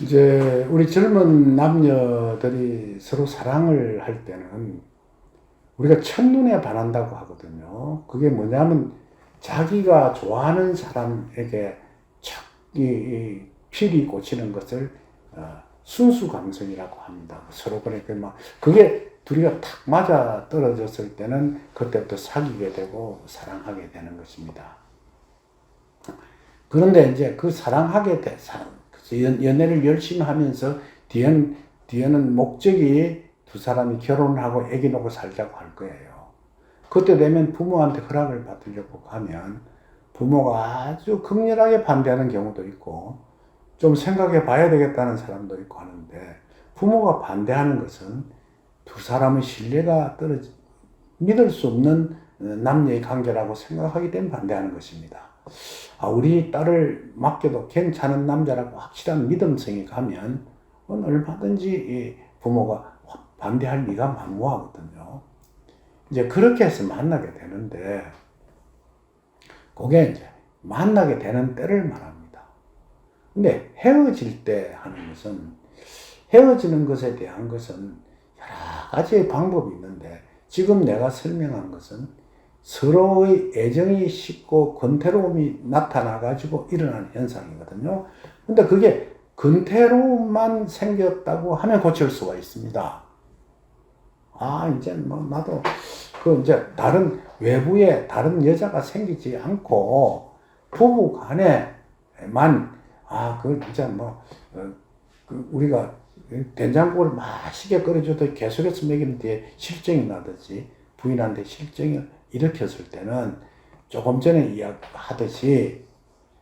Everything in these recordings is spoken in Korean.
이제 우리 젊은 남녀들이 서로 사랑을 할 때는 우리가 첫눈에 반한다고 하거든요. 그게 뭐냐면 자기가 좋아하는 사람에게 척 필이 꽂히는 것을 순수 감성이라고 합니다. 서로 그러니까 막 그게 둘이가 탁 맞아 떨어졌을 때는 그때부터 사귀게 되고 사랑하게 되는 것입니다. 그런데 이제 그 사랑하게 돼, 연애를 열심히 하면서 뒤에는 목적이 두 사람이 결혼하고 아기 놓고 살자고 할 거예요. 그때 되면 부모한테 허락을 받으려고 하면 부모가 아주 극렬하게 반대하는 경우도 있고 좀 생각해 봐야 되겠다는 사람도 있고 하는데 부모가 반대하는 것은 두 사람의 신뢰가 믿을 수 없는 남녀의 관계라고 생각하기 때문에 반대하는 것입니다. 우리 딸을 맡겨도 괜찮은 남자라고 확실한 믿음성이 가면 얼마든지 부모가 반대할 리가 만무하거든요. 이제 그렇게 해서 만나게 되는데 그게 이제 만나게 되는 때를 말합니다. 근데 헤어질 때 하는 것은 헤어지는 것에 대한 것은 여러 가지의 방법이 있는데 지금 내가 설명한 것은 서로의 애정이 식고 권태로움이 나타나가지고 일어나는 현상이거든요. 근데 그게 권태로움만 생겼다고 하면 고칠 수가 있습니다. 이제 뭐 나도 이제 다른 외부에 다른 여자가 생기지 않고 부부 간에만 진짜 우리가 된장국을 맛있게 끓여줘도 계속해서 먹이는 뒤에 실증이 나듯이 부인한테 실증을 일으켰을 때는 조금 전에 이야기하듯이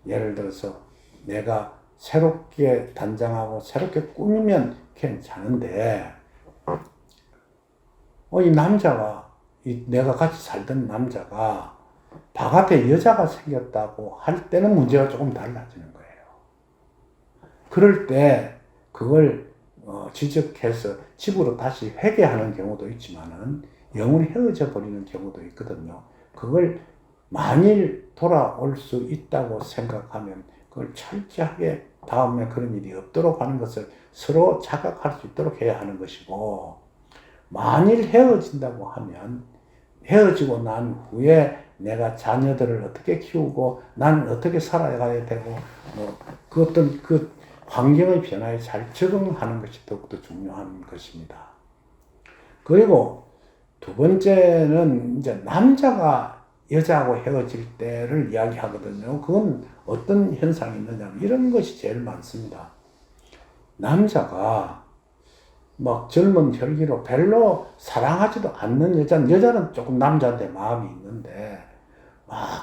예를 들어서 내가 새롭게 단장하고 새롭게 꾸미면 괜찮은데 이 남자가 내가 같이 살던 남자가 바깥에 여자가 생겼다고 할 때는 문제가 조금 달라지는 거예요. 그럴 때 그걸 지적해서 집으로 다시 회개하는 경우도 있지만은 영원히 헤어져 버리는 경우도 있거든요. 그걸 만일 돌아올 수 있다고 생각하면 그걸 철저하게 다음에 그런 일이 없도록 하는 것을 서로 자각할 수 있도록 해야 하는 것이고, 만일 헤어진다고 하면 헤어지고 난 후에 내가 자녀들을 어떻게 키우고 나는 어떻게 살아가야 되고 그 어떤 그 환경의 변화에 잘 적응하는 것이 더욱더 중요한 것입니다. 그리고 두 번째는 이제 남자가 여자하고 헤어질 때를 이야기하거든요. 그건 어떤 현상이 있느냐 이런 것이 제일 많습니다. 남자가 막 젊은 혈기로 별로 사랑하지도 않는 여자는 조금 남자한테 마음이 있는데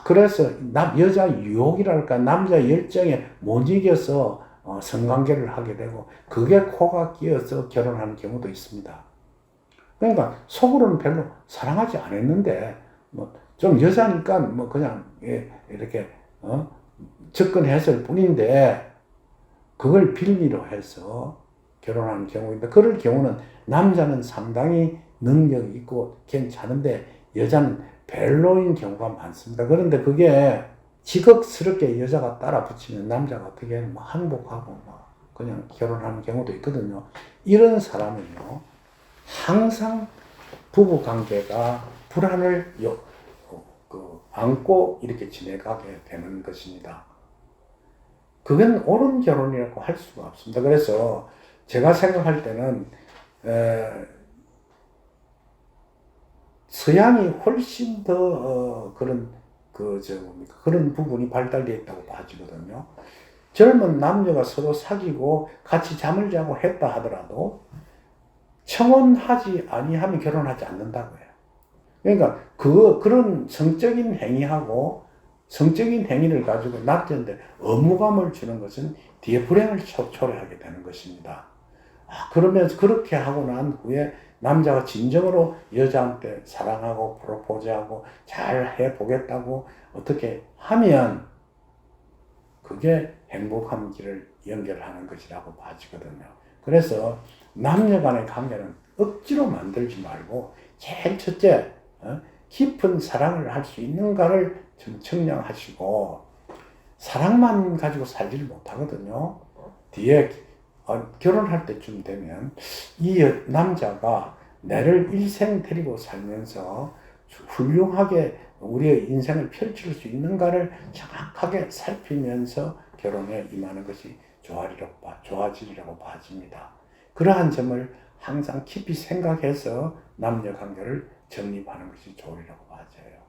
그래서 여자 유혹이랄까 남자 열정에 못 이겨서 성관계를 하게 되고 그게 코가 끼어서 결혼하는 경우도 있습니다. 그러니까 속으로는 별로 사랑하지 않았는데 좀 여자니까 그냥 이렇게 접근했을 뿐인데 그걸 빌미로 해서 결혼하는 경우인데 그럴 경우는 남자는 상당히 능력이 있고 괜찮은데 여자는 별로인 경우가 많습니다. 그런데 그게 지극스럽게 여자가 따라 붙이면 남자가 어떻게 항복하고 그냥 결혼하는 경우도 있거든요. 이런 사람은요 항상 부부 관계가 불안을 안고 이렇게 지내가게 되는 것입니다. 그건 옳은 결혼이라고 할 수가 없습니다. 그래서 제가 생각할 때는 서양이 훨씬 더 그런 부분이 발달되어 있다고 봐지거든요. 젊은 남녀가 서로 사귀고 같이 잠을 자고 했다 하더라도 청혼하지 아니하면 결혼하지 않는다고 해요. 그러니까 그런 성적인 행위하고 성적인 행위를 가지고 남자한테 의무감을 주는 것은 뒤에 불행을 초래하게 되는 것입니다. 그러면서 그렇게 하고 난 후에 남자가 진정으로 여자한테 사랑하고 프로포즈하고 잘 해보겠다고 어떻게 하면 그게 행복한 길을 연결하는 것이라고 봐지거든요. 그래서 남녀 간의 관계는 억지로 만들지 말고 제일 첫째 깊은 사랑을 할 수 있는가를 좀 측량하시고 사랑만 가지고 살지를 못하거든요. 뒤에 결혼할 때쯤 되면 이 남자가 나를 일생 데리고 살면서 훌륭하게 우리의 인생을 펼칠 수 있는가를 정확하게 살피면서 결혼에 임하는 것이 좋아지리라고 봐집니다. 그러한 점을 항상 깊이 생각해서 남녀 관계를 정립하는 것이 좋으리라고 봐져요.